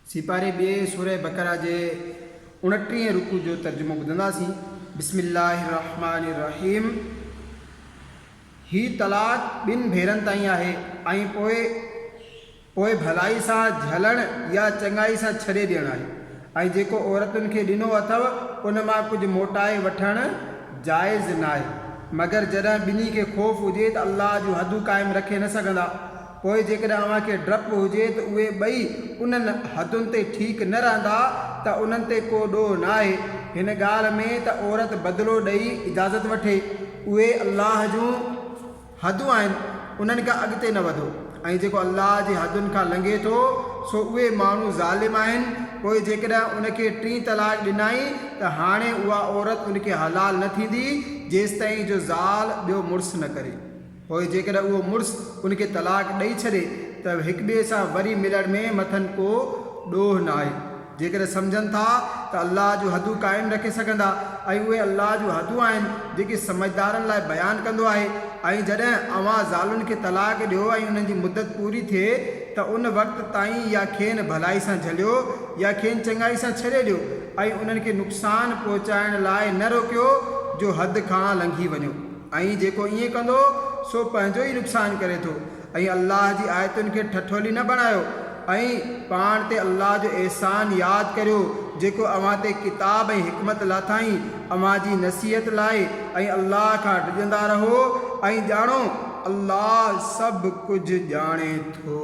सिपारे बे सूरह बकरा जे 29 रुकू जो तर्जुमो ॿुधंदासीं। बिस्मिल्लाहिर्रहमानिर्रहीम। ही तलाक ॿिनि भेरनि ताईं आहे ऐं पोइ भलाई सां झलण या चङाई सां छॾे ॾियणु आहे। ऐं जेको औरतुनि खे ॾिनो अथव उन मां कुझु मोटाए वठणु जाइज़ न आहे, मगर जॾहिं ॿिन्ही खे ख़ौफ़ हुजे त अल्लाह जूं हदूं क़ाइमु रखे न सघंदा। पोइ जेकॾहिं अव्हांखे डपु हुजे त उहे ॿई उन्हनि हदुनि ते ठीकु न रहंदा त उन्हनि ते को ॾोह न आहे हिन ॻाल्हि में त औरत बदिलो ॾेई इजाज़त वठे। उहे अल्लाह जूं हदूं आहिनि, उन्हनि खां अॻिते न वधो। ऐं जेको अल्लाह जी हदुनि खां लंघे थो सो उहे माण्हू ज़ालिम आहिनि। पोइ जेकॾहिं उनखे 3 तलाक ॾिनाई त हाणे उहा औरत उनखे हलाल न थींदी जेसिताईं जो ज़ाल ॿियो मुड़ुसु न करे। पोइ जेकॾहिं उहो मुड़ुसु उनखे तलाक ॾेई छॾे त हिक ॿिए सां वरी मिलण में मथनि को ॾोह न आहे, जेकॾहिं सम्झनि था त अल्लाह जूं हदूं क़ाइमु रखे सघंदा। ऐं उहे अल्लाह जूं हदूं आहिनि जेके समझदारनि लाइ बयानु कंदो आहे। ऐं जॾहिं अव्हां ज़ालुनि खे तलाक ॾियो ऐं उन्हनि जी मुदत पूरी थिए त उन वक़्त ताईं या खेनि भलाई सां झलियो या खेनि चङाई सां छॾे ॾियो ऐं उन्हनि खे नुक़सानु पहुचाइण लाइ न रोकियो जो हद खां लंघी वञो। ऐं जेको ईअं कंदो सो पंहिंजो ई नुक़सानु करे थो। ऐं अल्लाह जी आयतुनि खे ठठोली न बणायो ऐं पाण ते अल्लाह जो एहसान यादि करियो जेको अव्हां ते किताब ऐं हिकमत लाथाईं अव्हां जी नसीहत लाइ। ऐं अल्लाह खां डिॼंदा रहो ऐं ॼाणो अल्लाह सभु कुझु ॼाणे थो।